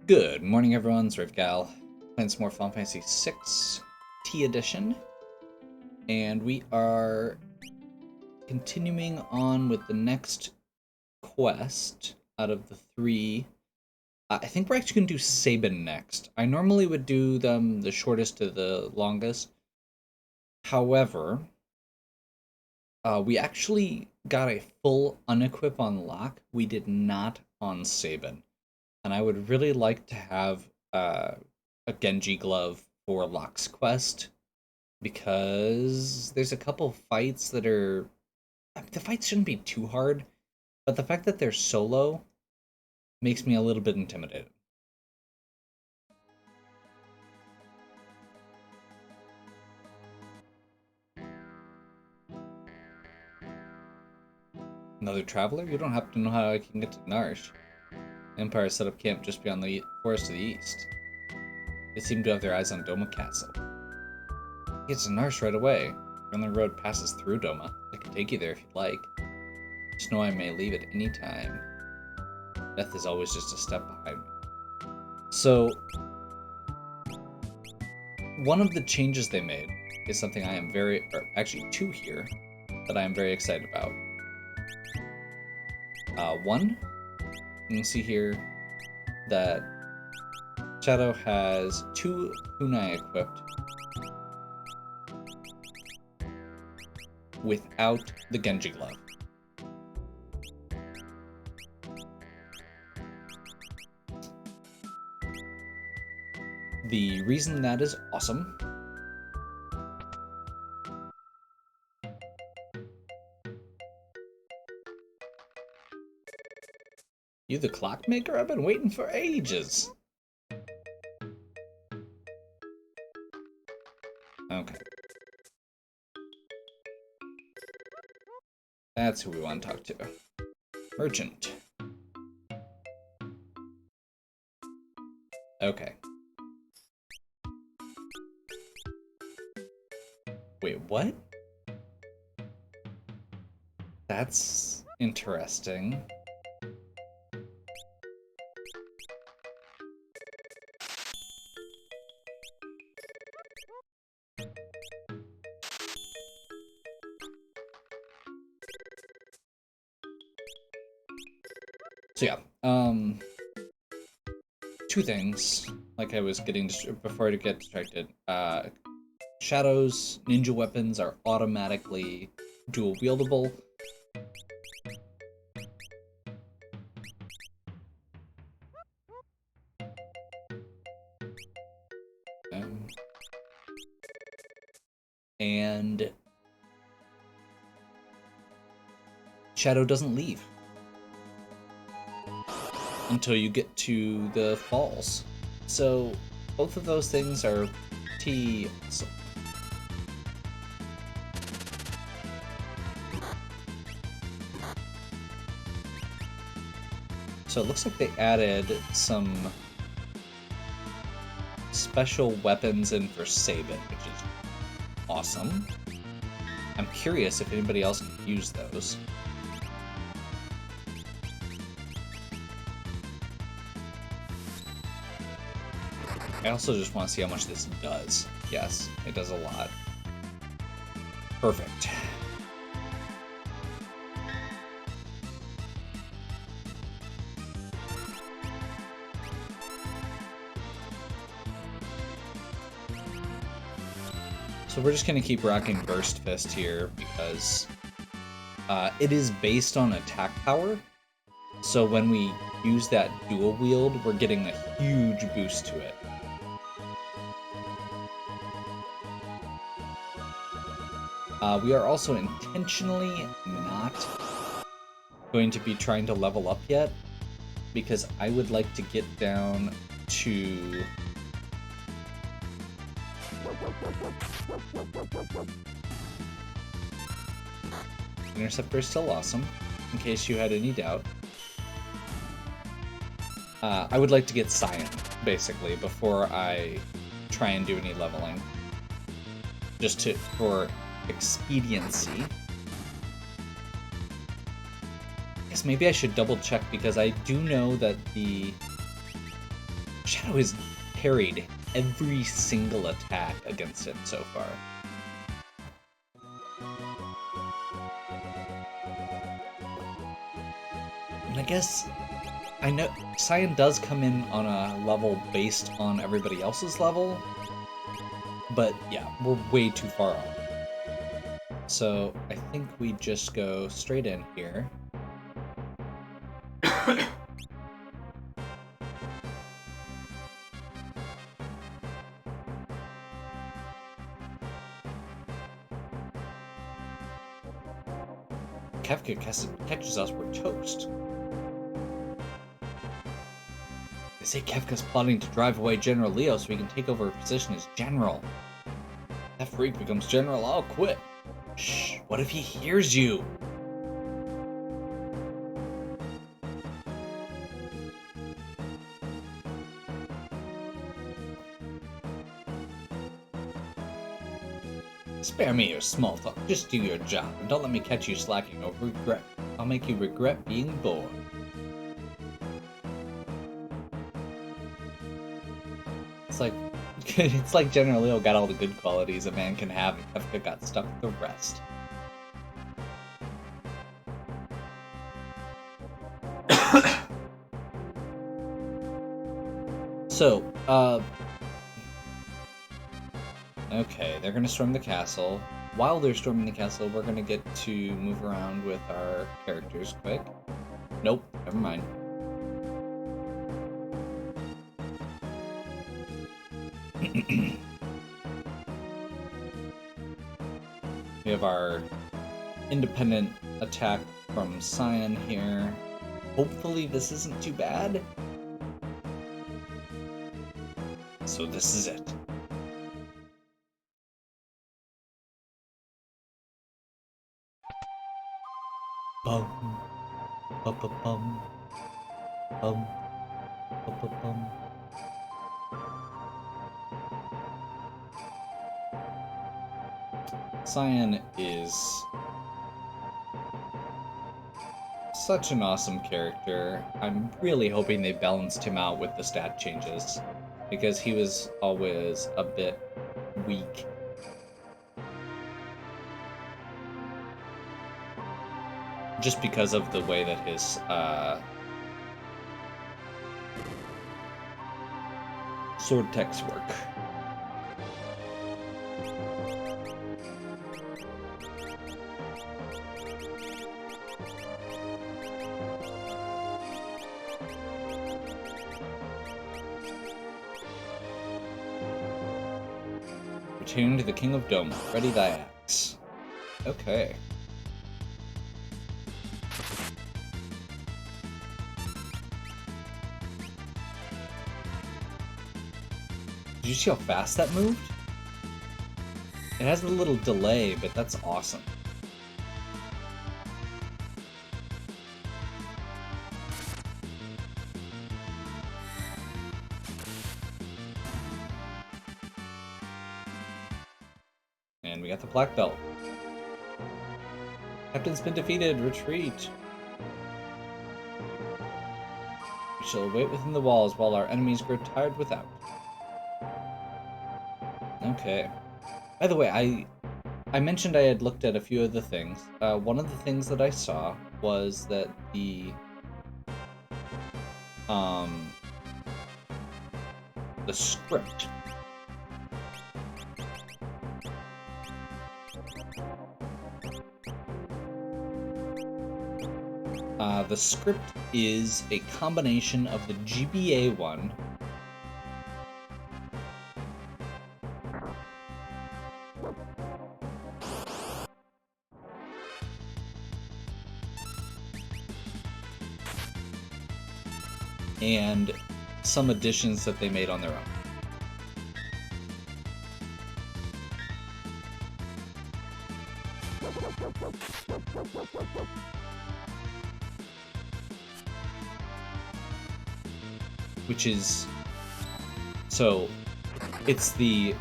Good morning, everyone. It's Gal playing some more Final Fantasy 6 T-Edition, and we are continuing on with the next quest out of the three. I think we're actually going to do Sabin next. I normally would do them the shortest to the longest. However, we actually got a full unequip on Locke. We did not on Sabin. And I would really like to have a Genji glove for Locke's quest, because there's a couple fights that are... the fights shouldn't be too hard, but the fact that they're solo makes me a little bit intimidated. Another traveler? You don't have to know how I can get to Narsh. Empire set up camp just beyond the forest to the east. They seem to have their eyes on Doma Castle. Get to Narsh right away. The only road passes through Doma. I can take you there if you'd like. Just know I may leave at any time. Death is always just a step behind me. So, one of the changes they made is something I am actually two here, that I am very excited about. One, you can see here that Shadow has 2 kunai equipped without the Genji glove. The reason that is awesome You the clockmaker? I've been waiting for ages. Okay. That's who we want to talk to. Merchant. Okay. Wait, what? That's interesting. So yeah, two things, like I was getting before I get distracted. Shadow's ninja weapons are automatically dual wieldable. And Shadow doesn't leave until you get to the falls. So both of those things are pretty awesome. So it looks like they added some special weapons in for Sabin, which is awesome. I'm curious if anybody else can use those. I also just want to see how much this does. Yes, it does a lot. Perfect. So we're just going to keep rocking Burst Fist here because it is based on attack power. So when we use that dual wield, we're getting a huge boost to it. We are also intentionally not going to be trying to level up yet, because I would like to get down to... Interceptor is still awesome, in case you had any doubt. I would like to get Scion, basically, before I try and do any leveling. Just for expediency. I guess maybe I should double check, because I do know that the Shadow has parried every single attack against him so far. And I guess, I know Cyan does come in on a level based on everybody else's level, but yeah, we're way too far off. So I think we just go straight in here. Kefka catches us, we're toast. They say Kefka's plotting to drive away General Leo so he can take over a position as general. That freak becomes general, I'll quit. Shh, what if he hears you? Spare me your small talk, just do your job, and don't let me catch you slacking or regret. I'll make you regret being born. It's like General Leo got all the good qualities a man can have, and Kefka got stuck with the rest. So, okay, they're gonna storm the castle. While they're storming the castle, we're gonna get to move around with our characters quick. Nope, never mind. We have our independent attack from Cyan here. Hopefully this isn't too bad. So this is it. Bum, bum, bum, bum, bum, bum, bum, bum. Cyan is such an awesome character. I'm really hoping they balanced him out with the stat changes, because he was always a bit weak. Just because of the way that his sword techs work. Return to the King of Dome. Ready thy axe. Okay. Did you see how fast that moved? It has a little delay, but that's awesome. And we got the black belt. Captain's been defeated. Retreat. We shall wait within the walls while our enemies grow tired without. Okay. By the way, I mentioned I had looked at a few of the things. One of the things that I saw was that the script the script is a combination of the GBA one and some additions that they made on their own. Which is, so it's the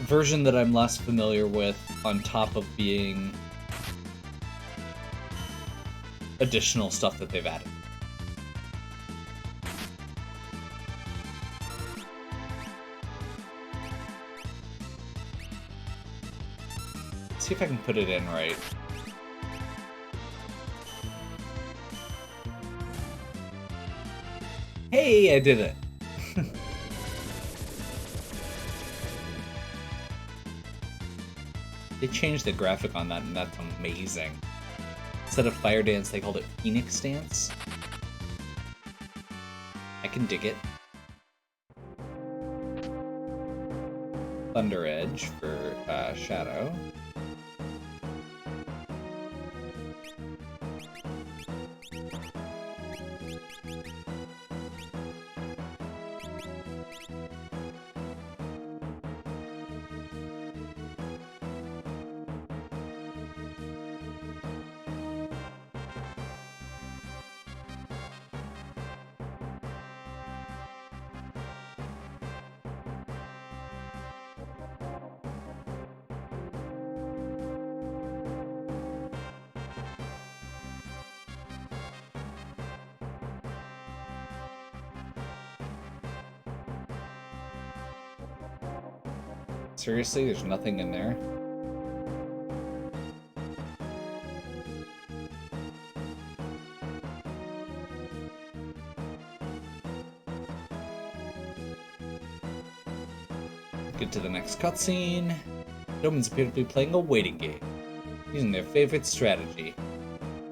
version that I'm less familiar with on top of being additional stuff that they've added. Let's see if I can put it in right. Hey, I did it! They changed the graphic on that, and that's amazing. Instead of Fire Dance, they called it Phoenix Dance. I can dig it. Thunder Edge for Shadow. Seriously, there's nothing in there? Get to the next cutscene. Romans appear to be playing a waiting game, using their favorite strategy.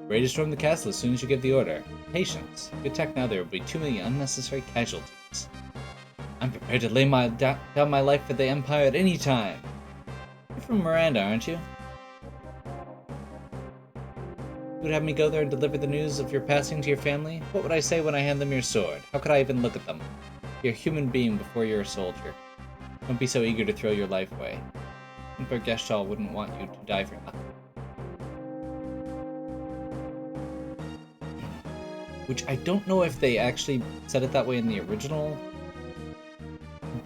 Ready to storm the castle as soon as you give the order. Patience. If you attack now, there will be too many unnecessary casualties. I'm prepared to lay down my life for the Empire at any time. You're from Miranda, aren't you? You would have me go there and deliver the news of your passing to your family? What would I say when I hand them your sword? How could I even look at them? You're a human being before you're a soldier. Don't be so eager to throw your life away. Emperor Geshtal wouldn't want you to die for nothing. Which I don't know if they actually said it that way in the original,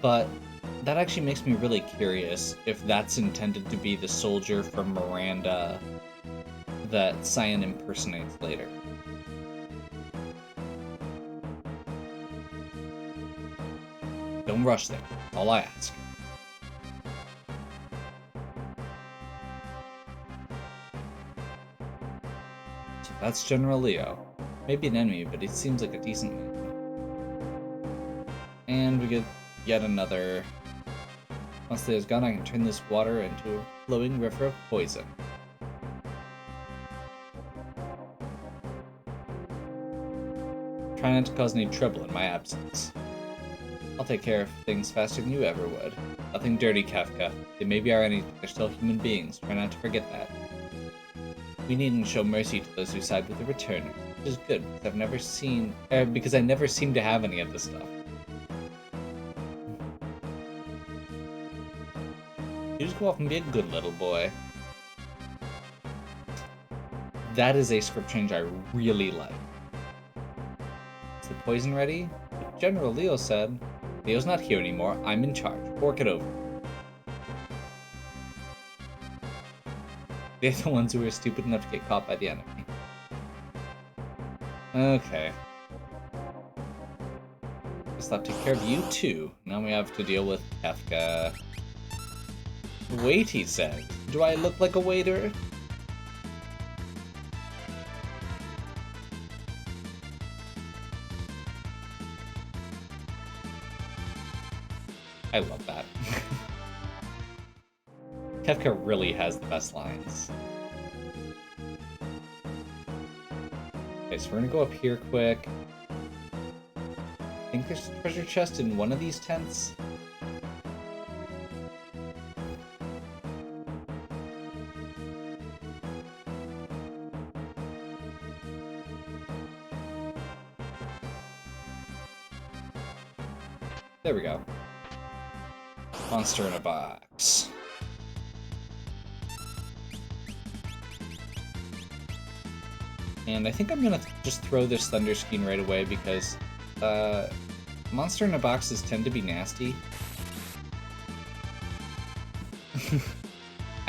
but that actually makes me really curious if that's intended to be the soldier from Miranda that Cyan impersonates later. Don't rush there, that's all I ask. So that's General Leo. Maybe an enemy, but he seems like a decent man. And we get yet another. Once Leo's gone, I can turn this water into a flowing river of poison. Try not to cause any trouble in my absence. I'll take care of things faster than you ever would. Nothing dirty, Kafka. They may be our enemies, but they're still human beings. Try not to forget that. We needn't show mercy to those who side with the returners, which is good, because I never seem to have any of this stuff. You just go off and be a good little boy. That is a script change I really like. Is the poison ready? But General Leo said, Leo's not here anymore, I'm in charge. Fork it over. They're the ones who were stupid enough to get caught by the enemy. Okay. Guess I'll take care of you too. Now we have to deal with Kafka. Wait, he said. Do I look like a waiter? I love that. Kefka really has the best lines. Okay, so we're gonna go up here quick. I think there's a treasure chest in one of these tents. There we go. Monster in a box. And I think I'm gonna just throw this Thunder Skein right away because monster in a boxes tend to be nasty.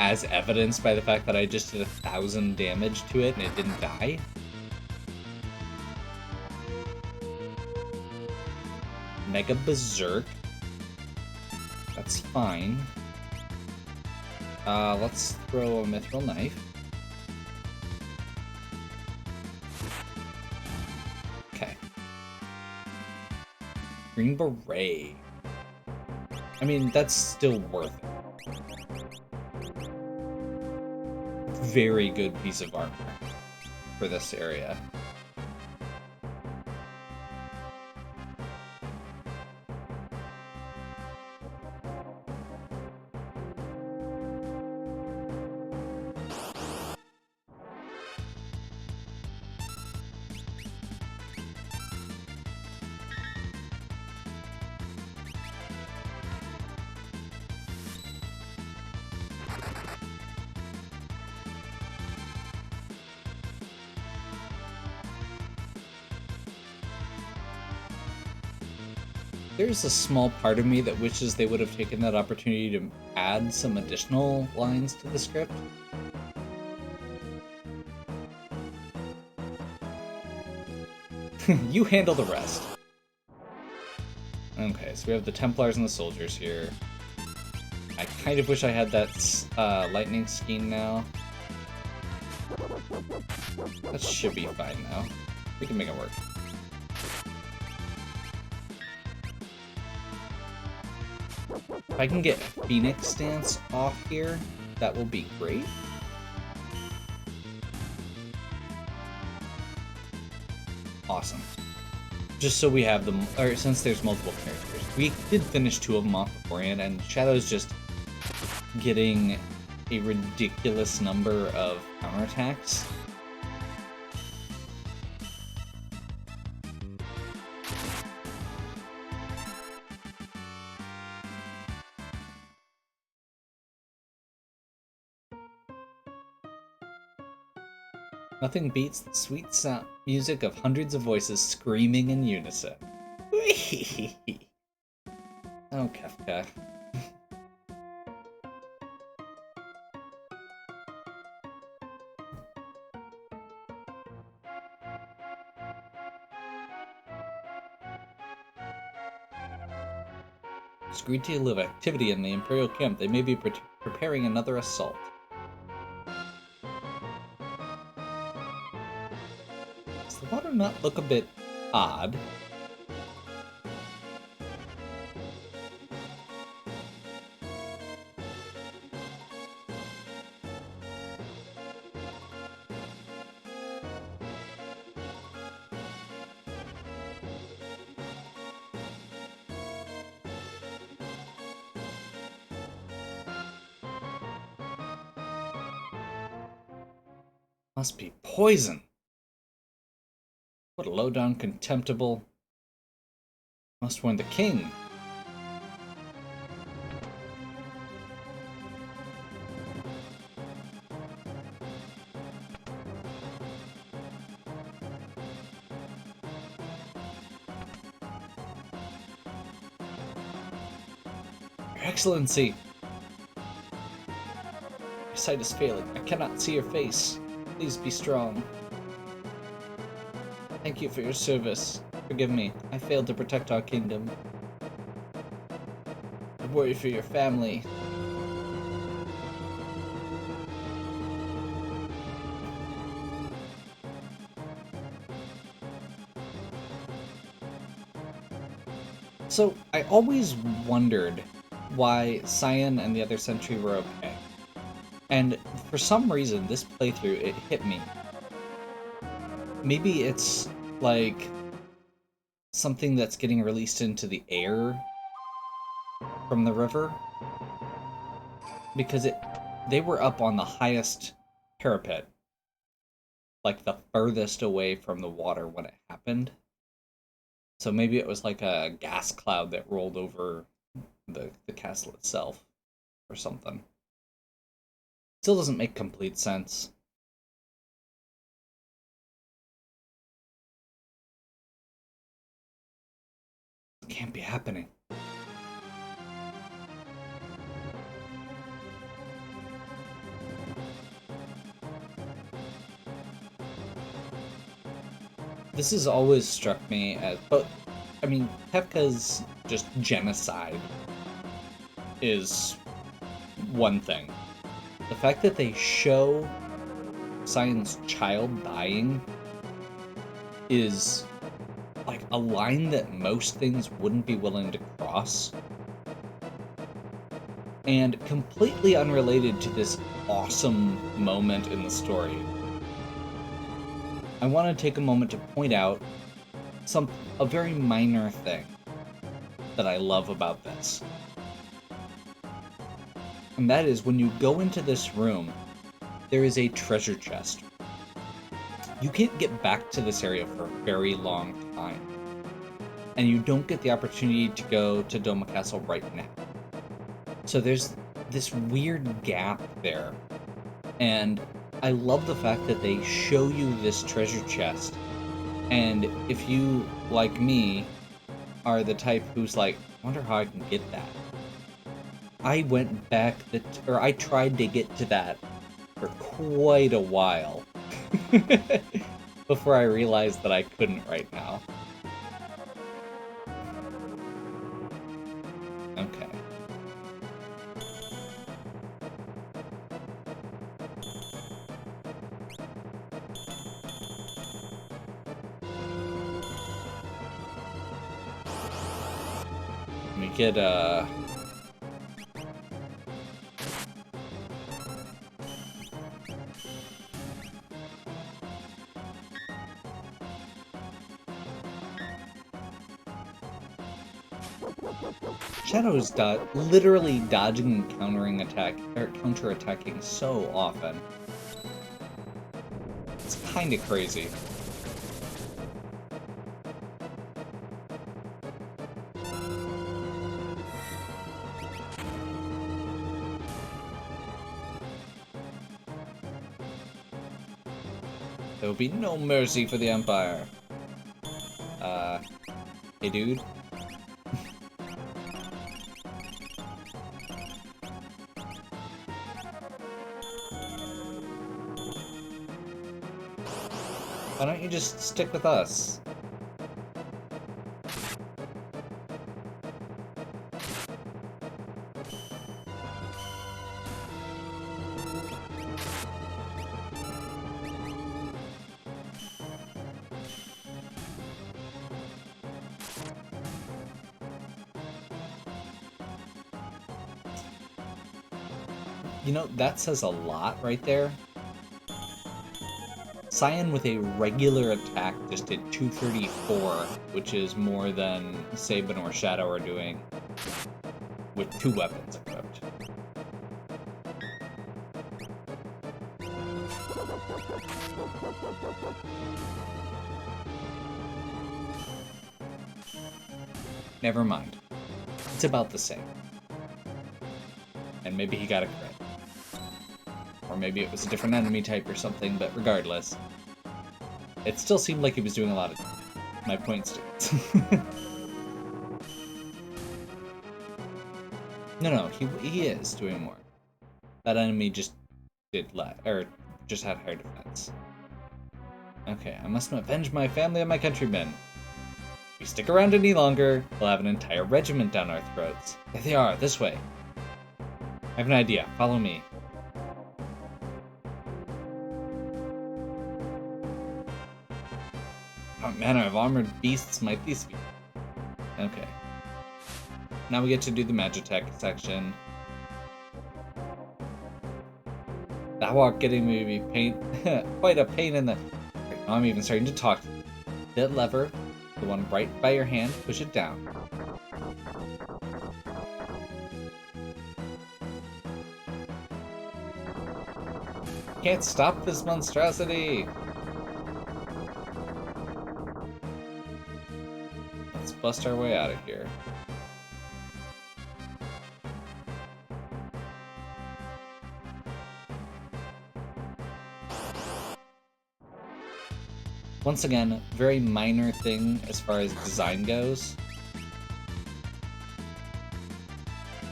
As evidenced by the fact that I just did 1,000 damage to it and it didn't die. Mega Berserk. That's fine. Let's throw a mithril knife. Okay. Green beret. I mean, that's still worth it. Very good piece of armor for this area. There's a small part of me that wishes they would have taken that opportunity to add some additional lines to the script. You handle the rest. Okay, so we have the Templars and the soldiers here. I kind of wish I had that lightning scheme now. That should be fine now. We can make it work. If I can get Phoenix Stance off here, that will be great. Awesome. Just so we have them, or since there's multiple characters. We did finish 2 of them off beforehand, and Shadow's just getting a ridiculous number of counterattacks. Nothing beats the sweet sound music of hundreds of voices screaming in unison. Oh, Kefka. There's a great deal of activity in the Imperial camp. They may be preparing another assault. Does the water not look a bit odd? Must be poison. What a low-down contemptible. Must warn the king. Your Excellency. Your sight is failing. I cannot see your face. Please be strong. Thank you for your service. Forgive me. I failed to protect our kingdom. I worry for your family. So, I always wondered why Cyan and the other Sentry were okay. And for some reason, this playthrough, it hit me. Maybe it's, like, something that's getting released into the air from the river. Because they were up on the highest parapet. Like, the furthest away from the water when it happened. So maybe it was like a gas cloud that rolled over the castle itself. Or something. Still doesn't make complete sense. It can't be happening. This has always struck me as, but I mean, Kefka's just genocide is one thing. the fact that they show Cyan's child dying is like a line that most things wouldn't be willing to cross. And completely unrelated to this awesome moment in the story, I want to take a moment to point out a very minor thing that I love about this. And that is, when you go into this room, there is a treasure chest. You can't get back to this area for a very long time. And you don't get the opportunity to go to Doma Castle right now. So there's this weird gap there. And I love the fact that they show you this treasure chest. And if you, like me, are the type who's like, I wonder how I can get that. I went back, I tried to get to that for quite a while before I realized that I couldn't right now. Okay. Let me get, Shadow is literally dodging and counter-attacking so often. It's kinda crazy. There will be no mercy for the Empire. Hey dude? Why don't you just stick with us? You know, that says a lot right there. Cyan with a regular attack just did 234, which is more than Sabin or Shadow are doing with 2 weapons equipped. Never mind. It's about the same. And maybe he got a crit. Or maybe it was a different enemy type or something, but regardless. It still seemed like he was doing a lot of my point stands. No, he is doing more. That enemy just did just had higher defense. Okay, I must avenge my family and my countrymen. If we stick around any longer, we'll have an entire regiment down our throats. There they are, this way. I have an idea, follow me. What manner of armored beasts might these be? Okay. Now we get to do the Magitech section. Thou art getting me to be quite a pain in the... Now I'm even starting to talk. That lever, the one right by your hand, push it down. Can't stop this monstrosity! Let's bust our way out of here. Once again, very minor thing as far as design goes.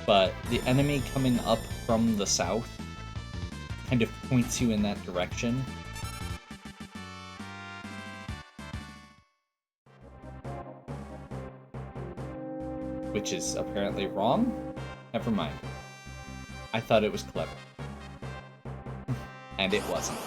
But the enemy coming up from the south kind of points you in that direction. Which is apparently wrong? Never mind. I thought it was clever. And it wasn't.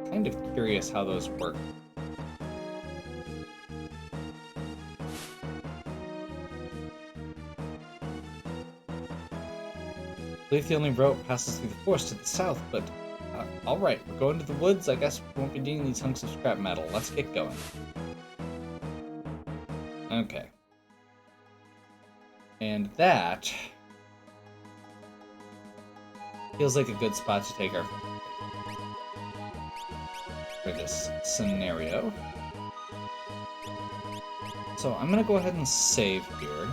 Kind of curious how those work. I believe the only route passes through the forest to the south, but alright, we're going to the woods. I guess we won't be needing these hunks of scrap metal. Let's get going. Okay. And that feels like a good spot to take our for this scenario. So I'm gonna go ahead and save here.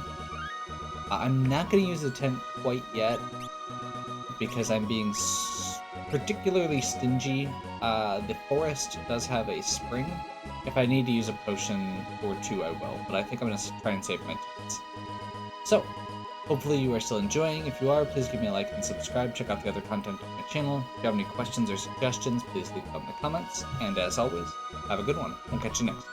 I'm not gonna use the tent quite yet because I'm being particularly stingy. The forest does have a spring. If I need to use a potion or two, I will, but I think I'm gonna try and save my tents. So, hopefully you are still enjoying. If you are, please give me a like and subscribe. Check out the other content on my channel. If you have any questions or suggestions, please leave them in the comments. And as always, have a good one. I'll catch you next.